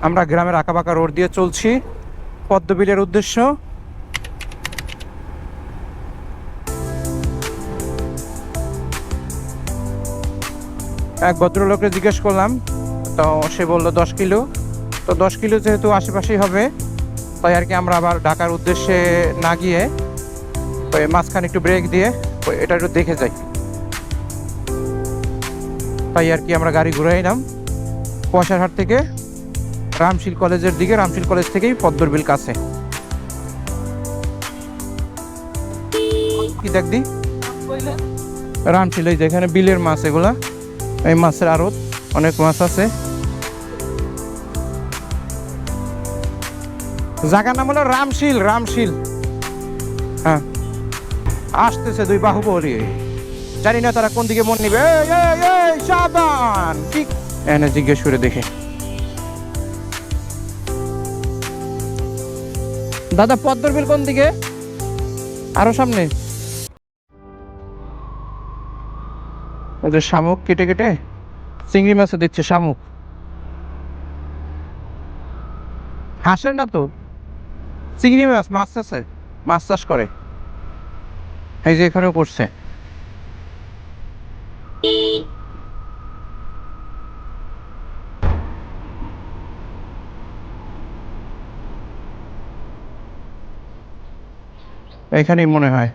আমরা গ্রামের আঁকাবাঁকা রোড দিয়ে চলছি পদ্মবিলের উদ্দেশ্য। এক ভদ্রলোককে জিজ্ঞেস করলাম, তো সে বললো 10 কিলো। তো 10 কিলো যেহেতু আশেপাশেই হবে, তাই আর কি আমরা আবার ঢাকার উদ্দেশ্যে না গিয়ে ওই মাঝখানে একটু ব্রেক দিয়ে এটা একটু দেখে যাই। তাই আর কি আমরা গাড়ি ঘুরে এলাম পয়সারহাট থেকে রামশীল কলেজের দিকে। রামশীল কলেজ থেকেই পদ্মবিল কাছে। কি দেখদি রামশীল, এই যেখানে বিলের মাছ, এগুলা এই মাছের আড়ত, অনেক মাছ আছে। জায়গার নাম হলো রামশীল। রামশীল, হ্যাঁ। আসতেছে দুই বাহুবলী, জানি না তারা কোন দিকে মন নিবে। সাবধান, ঠিক এনে জিজ্ঞেস করে দেখে। দাদা পদ্মবিল কোন দিকে? আরো সামনে। শামুক কেটে কেটে চিংড়ি মাছে দিচ্ছে। শামুক, হাসের না তো, চিংড়ি মাছ। মাছ আছে, মাছ চাষ করে। এই যে এখানেও করছে। এখানেই মনে হয়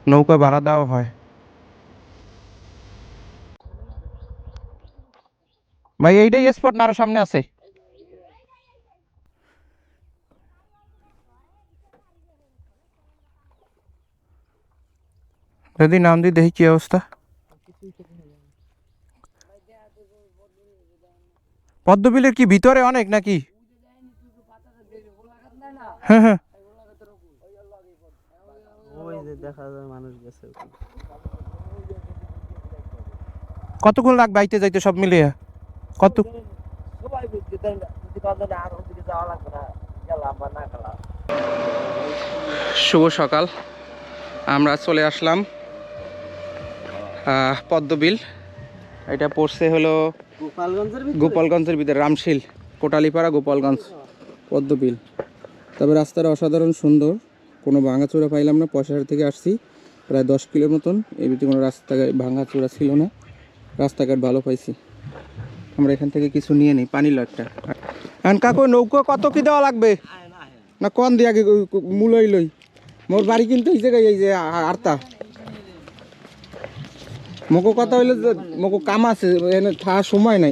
নৌকা ভাড়া দেওয়া হয়। ভাই এইটাই স্পট না আরো সামনে আছে? যদি নাম দিই দেখি কি অবস্থা। পদ্মবিলের কি ভিতরে অনেক নাকি? হ্যাঁ হ্যাঁ, কতক্ষণ লাগবে আইতে যাইতে সব মিলিয়ে? কত? শুভ সকাল। আমরা চলে আসলাম পদ্মবিল। এটা পড়ছে হলো গোপালগঞ্জের ভিতরে, রামশীল, কোটালীপাড়া, গোপালগঞ্জ, পদ্মবিল। তবে রাস্তাটা অসাধারণ সুন্দর, কোনো ভাঙাচোরা পাইলাম না। পয়সাহাট থেকে আসছি প্রায় 10 কিলোর মতন, এর ভিতরে কোনো রাস্তাঘাট ভাঙাচোরা ছিল না, রাস্তাঘাট ভালো পাইছি। আমরা এখান থেকে কিছু নিয়ে নিই, পানি লাগটা। কাকু নৌকো কত কি দেওয়া লাগবে না কন দিয়ে আগে মূলই লই? মোর বাড়ি কিন্তু এই জায়গায়, এই যে আরতা মোকো কথা হইলে মোকো কাম আছে, এনে থাকার সময় নাই।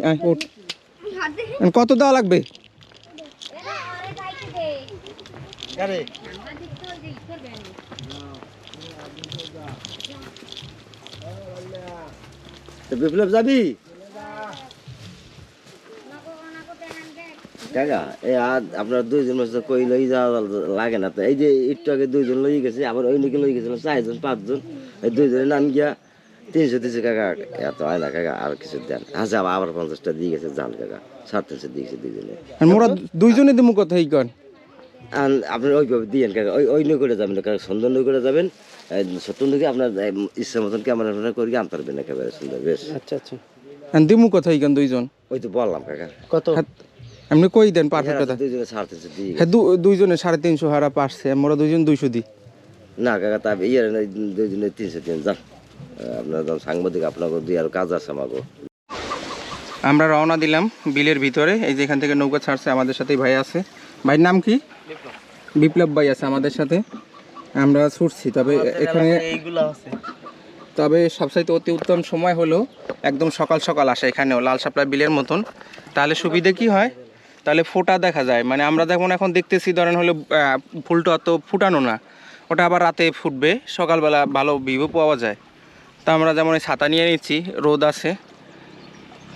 কত দেওয়া লাগবে? বিপ্লব যাবি কাকা? এই আপনার দুইজন কই লই যাওয়া লাগে না তো। এই যে একটু আগে দুইজন লই গেছে, আবার ওই নাকি লই গেছিল 4জন 5জন। এই দুইজনের নাম গিয়া 300 দিয়েছে কাকা। এত হয় না কাকা, আর কিছু দেন। আচ্ছা আবার 50টা দিয়ে গেছে যান কাকা। 350 দিয়েছে দুইজনে। মোরা দুইজনে দিমু কথা এই কন। আপনি ওইভাবে দিয়েন কাকা, ওই নই করে যাবেন কাকা, সুন্দর নই করে যাবেন। সত্তর নদী আপনার ইচ্ছা মতন ক্যামেরা করে আনতে পারবেন একেবারে সুন্দর, বেশ। আচ্ছা আচ্ছা, দিমু কথা এই কন দুইজন। ওই তো বললাম কাকা। কত এমনি কই দেন পারফেক্ট কথা? দুইজনে 350 দিয়ে। হ্যাঁ, দুইজনে 350 হারা পারছে, মোরা দুইজন 200 দিই না কাকা। তা ইয়ার দুইজনে 300 দিন যান। আপনার সাংবাদিক আপনাকে দিয়ে আর কাজ আছে আমাকে। আমরা রওনা দিলাম বিলের ভিতরে। এই যে এখান থেকে নৌকা ছাড়ছে, আমাদের সাথেই ভাই আছে। ভাইয়ের নাম কি? বিপ্লব ভাই আছে আমাদের সাথে। আমরা ছুটছি, তবে এখানে তবে সবচাইতে অতি উত্তম সময় হলো একদম সকাল সকাল আসে এখানেও, লাল শাপলা বিলের মতন। তাহলে সুবিধে কি হয়, তাহলে ফোটা দেখা যায়। মানে আমরা যেমন এখন দেখতেছি, ধরেন হলো ফুলটা অত ফুটানো না, ওটা আবার রাতে ফুটবে, সকালবেলা ভালো ভিউ পাওয়া যায়। তা আমরা যেমন এই ছাতা নিয়ে নিচ্ছি, রোদ আছে।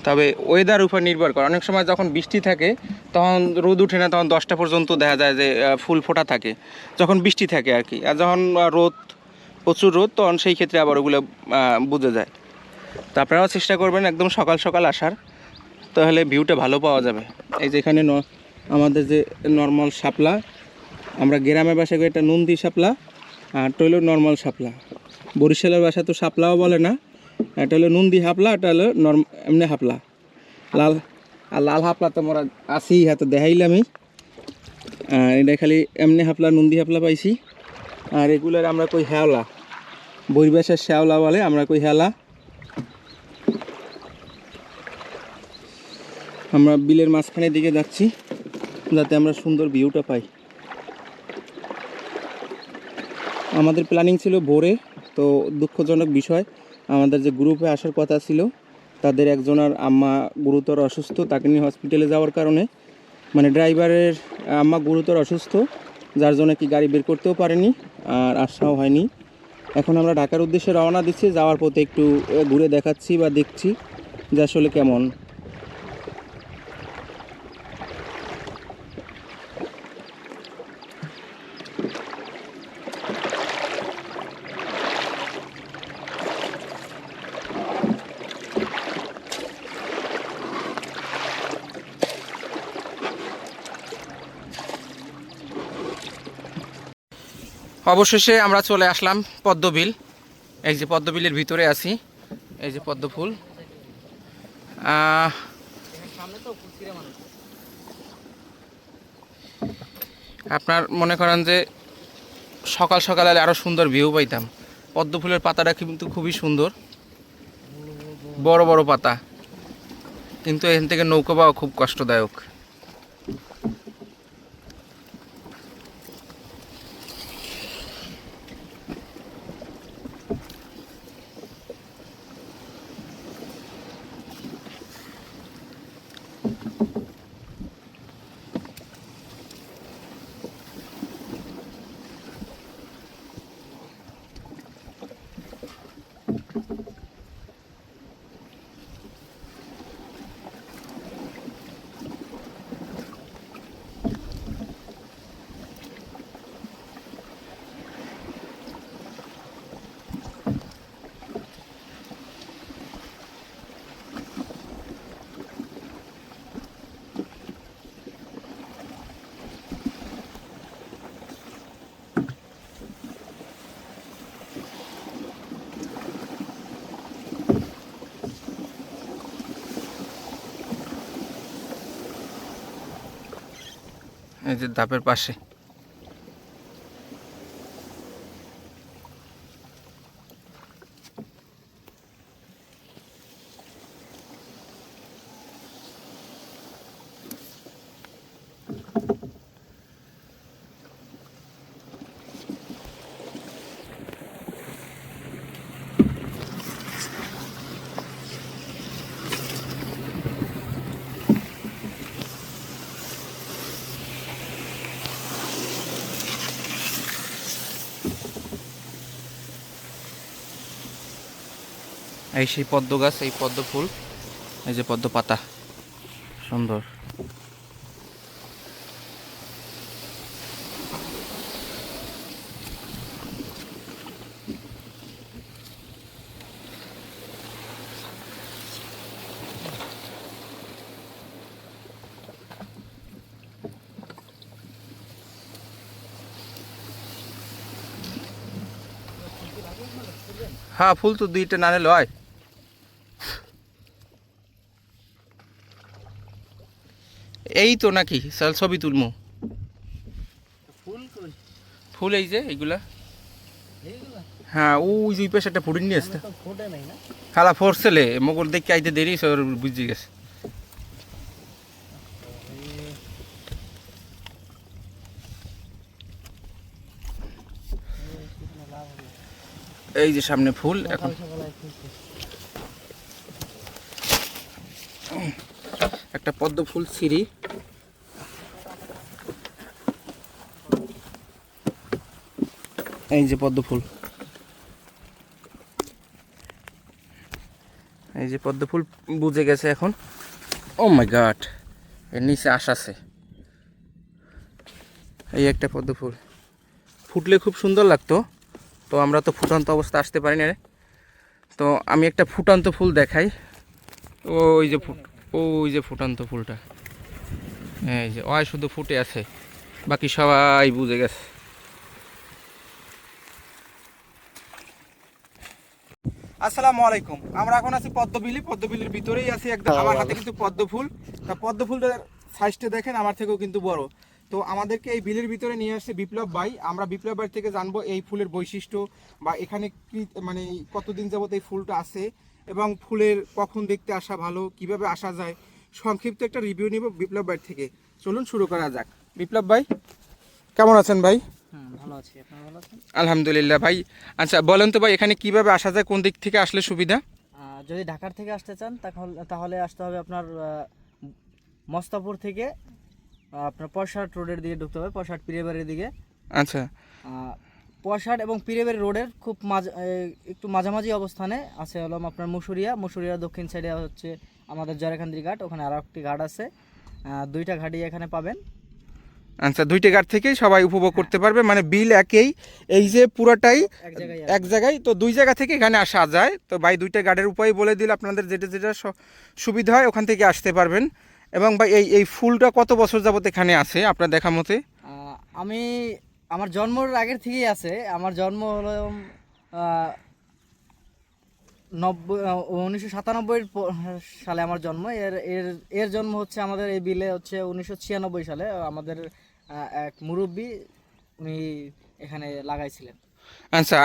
তবে ওয়েদার উপর নির্ভর করে, অনেক সময় যখন বৃষ্টি থাকে তখন রোদ উঠে না, তখন 10টা পর্যন্ত দেখা যায় যে ফুল ফোটা থাকে, যখন বৃষ্টি থাকে আর কি। আর যখন রোদ, প্রচুর রোদ, তখন সেই ক্ষেত্রে আবার ওগুলো বুঝে যায়। তো আপনারাও চেষ্টা করবেন একদম সকাল সকাল আসার, তাহলে ভিউটা ভালো পাওয়া যাবে। এই যেখানে আমাদের যে নর্মাল শাপলা, আমরা গ্রামের বাসায় এটা নন্দী শাপলা, আর এটা হলো নর্মাল শাপলা। বরিশালের বাসা তো শাপলাও বলে না, এটা হলো নন্দী হাপলা, এটা হলো এমনি হাপলা। লাল আর লাল হাফলা তো মোরা আসি হয়তো দেখাইলামই। আর এটা খালি এমনি হাফলা নন্দী হাফলা পাইছি। আর এগুলোর আমরা কই হেওলা, বৈবাসের শ্যাওলা বলে, আমরা কই হেলা। আমরা বিলের মাঝখানের দিকে যাচ্ছি যাতে আমরা সুন্দর ভিউটা পাই। আমাদের প্ল্যানিং ছিল ভোরে, তো দুঃখজনক বিষয় আমাদের যে গ্রুপে আসার কথা ছিল তাদের একজনের আম্মা গুরুতর অসুস্থ, তাকে নিয়ে হসপিটালে যাওয়ার কারণে মানে ড্রাইভারের আম্মা গুরুতর অসুস্থ, যার জন্য কি গাড়ি বের করতেও পারেনি আর আসাও হয়নি। এখন আমরা ঢাকার উদ্দেশ্যে রওনা দিচ্ছি, যাওয়ার পথে একটু ঘুরে দেখাচ্ছি বা দেখছি যে আসলে কেমন। অবশেষে আমরা চলে আসলাম পদ্মবিল। এই যে পদ্মবিলের ভিতরে আছি, এই যে পদ্ম ফুল। আপনার মনে করেন যে সকাল সকাল হলে আরও সুন্দর ভিউ পাইতাম। পদ্ম ফুলের পাতাটা কিন্তু খুবই সুন্দর, বড় বড় পাতা, কিন্তু এখান থেকে নৌকা পাওয়া খুব কষ্টদায়ক। এই যে ধাপের পাশে এই সেই পদ্ম গাছ, এই পদ্ম ফুল, এই যে পদ্ম পাতা সুন্দর। হ্যাঁ, ফুল তো দুইটা না নিলে হয়। এই তো নাকি চল ছবি তুলমু। ফুল এই যে এইগুলা, হ্যাঁ ওই যে পাশে একটা ফুটিং নিয়ে আসতে খালা ফোরছেলে মগর দেখে আইতে দেরি বুঝে গেছে। এই যে সামনে ফুল, এখন একটা পদ্ম ফুল ছিঁড়ি। এই যে পদ্ম ফুল, এই যে পদ্ম ফুল বুঝে গেছে এখন। ও মাই গড, এর নিচে আশ আছে। এই একটা পদ্ম ফুল ফুটলে খুব সুন্দর লাগতো, তো আমরা তো ফুটন্ত অবস্থা আসতে পারি না। তো আমি একটা ফুটন্ত ফুল দেখাই। ওই যে ওই যে ফুটন্ত ফুলটা, এই যে ওই শুধু ফুটে আছে, বাকি সবাই বুঝে গেছে। আসসালামু আলাইকুম। আমরা এখন আছি পদ্মবিলের ভিতরেই আছি একদম। আমার হাতে কিন্তু পদ্ম ফুল, তা পদ্ম ফুলটার সাইজটা দেখেন আমার থেকেও কিন্তু বড়। তো আমাদেরকে এই বিলের ভিতরে নিয়ে আসছে বিপ্লব ভাই। আমরা বিপ্লব ভাই থেকে জানবো এই ফুলের বৈশিষ্ট্য বা এখানে কি মানে কতদিন যাবত এই ফুলটা আছে এবং ফুলের কখন দেখতে আসা ভালো, কিভাবে আসা যায়, সংক্ষিপ্ত একটা রিভিউ নিব বিপ্লব ভাই থেকে। চলুন শুরু করা যাক। বিপ্লব ভাই কেমন আছেন ভাই? ভালো আছি, আপনারা ভালো আছেন? আলহামদুলিল্লাহ ভাই। আচ্ছা বলেন তো ভাই, এখানে কিভাবে আসা যায়, কোন দিক থেকে আসলে সুবিধা? যদি ঢাকার থেকে আসতে চান তাহলে আসতে হবে আপনার মস্তাপুর থেকে আপনার পয়সাট রোডের দিকে ঢুকতে হবে, পয়সাট পিরেবাড়ির দিকে। আচ্ছা পয়সাট এবং পিরেবাড়ি রোডের খুব একটু মাঝামাঝি অবস্থানে আছে হলো আপনার মুসুরিয়া দক্ষিণ সাইডে হচ্ছে আমাদের জয়খান্দি ঘাট, ওখানে আরও একটি ঘাট আছে। দুইটা ঘাটই এখানে পাবেন। আচ্ছা, দুইটা ঘাট থেকেই সবাই উপভোগ করতে পারবে, মানে বিল একই, এই যে পুরাটাই এক জায়গায়, তো দুই জায়গা থেকে এখানে আসা যায়। তো ভাই দুইটা ঘাটের উপায় বলে দিলে আপনাদের যেটা যেটা সুবিধা হয় ওখান থেকে আসতে পারবেন। এবং ভাই এই ফুলটা কত বছর যাবত এখানে আছে আপনার দেখা মতে? আমার জন্মের আগের থেকেই আছে। আমার জন্ম হলো 1997 সালে আমার জন্ম। এর এর এর জন্ম হচ্ছে আমাদের এই বিলে হচ্ছে 1996 সালে। আমাদের এক মুরব্বী উনি এখানে লাগাইছিলেন। আচ্ছা,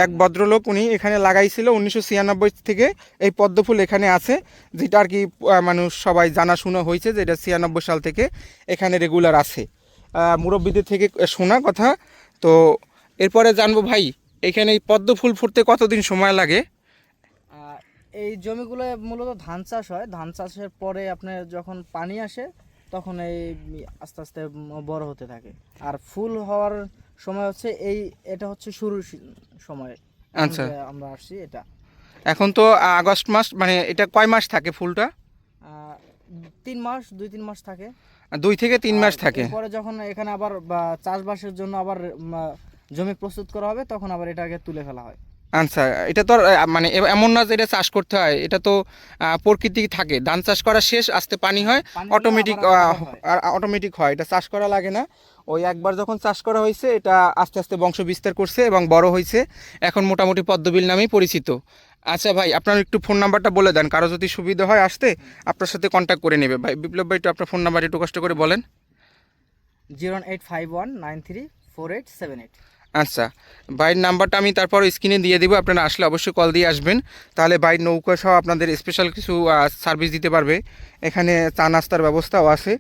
এক ভদ্রলোক উনি এখানে লাগাইছিল 1996 থেকে এই পদ্ম ফুল এখানে আছে, যেটা আর কি মানুষ সবাই জানাশোনা হয়েছে যে এটা 96 সাল থেকে এখানে রেগুলার আছে, মুরব্বীদের থেকে শোনা কথা। তো এরপরে জানবো ভাই, এখানে এই পদ্ম ফুল ফুটতে কতদিন সময় লাগে? এই জমিগুলো মূলত ধান চাষ হয়। ধান চাষের পরে আপনার যখন পানি আসে তখন এই আস্তে আস্তে বড় হতে থাকে। আর ফুল হওয়ার সময় হচ্ছে এটা হচ্ছে শুরুর সময়। আচ্ছা, আমরা আসছি এটা এখন তো আগস্ট মাস, মানে এটা কয় মাস থাকে ফুলটা? 2-3 মাস থাকে। 2 থেকে 3 মাস থাকে। পরে যখন এখানে আবার চাষবাসের জন্য আবার জমি প্রস্তুত করা হবে তখন আবার এটাকে তুলে ফেলা হয়। আচ্ছা, এটা তো মানে এমন না যে এটা চাষ করতে হয়, এটা তো প্রকৃতি থাকে। ধান চাষ করা শেষ, আস্তে পানি হয়, অটোমেটিক হয়, এটা চাষ করা লাগে না। ওই একবার যখন চাষ করা হয়েছে এটা আস্তে আস্তে বংশ বিস্তার করছে এবং বড় হয়েছে, এখন মোটামুটি পদ্মবিল নামেই পরিচিত। আচ্ছা ভাই, আপনার একটু ফোন নাম্বারটা বলে দেন, কারো যদি সুবিধা হয় আসতে আপনার সাথে কন্ট্যাক্ট করে নেবে। ভাই বিপ্লব ভাই, একটু আপনার ফোন নাম্বার একটু কষ্ট করে বলেন। 08519348788। আচ্ছা, বাইর নাম্বারটা আমি তারপর স্ক্রিনে দিয়ে দেবো, আপনারা আসলে অবশ্যই কল দিয়ে আসবেন। তাহলে বাইর নৌকা সহ আপনাদের স্পেশাল কিছু সার্ভিস দিতে পারবে। এখানে চা নাস্তার ব্যবস্থাও আছে।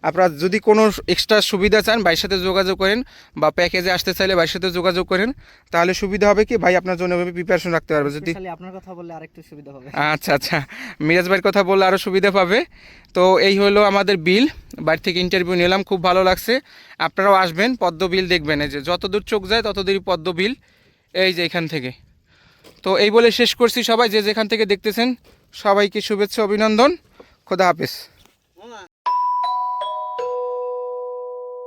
আপনারা যদি কোনো এক্সট্রা সুবিধা চান ভাইয়ের সাথে যোগাযোগ করেন, বা প্যাকেজে আসতে চাইলে ভাইয়ের সাথে যোগাযোগ করেন, তাহলে সুবিধা হবে কি ভাই আপনার জন্য প্রিপারেশন রাখতে পারবে। যদি আপনার কথা বললে আরেকটু সুবিধা হবে। আচ্ছা আচ্ছা, মিরাজ ভাইয়ের কথা বললে আরও সুবিধা পাবে। তো এই হলো আমাদের বিল, বাড়ি থেকে ইন্টারভিউ নিলাম, খুব ভালো লাগছে। আপনারাও আসবেন, পদ্ম বিল দেখবেন, এই যে যতদূর চোখ যায় ততদূরই পদ্ম বিল, এই যে এখান থেকে। তো এই বলে শেষ করছি, সবাই যে যেখান থেকে দেখতেছেন সবাইকে শুভেচ্ছা, অভিনন্দন, খোদা হাফেজ।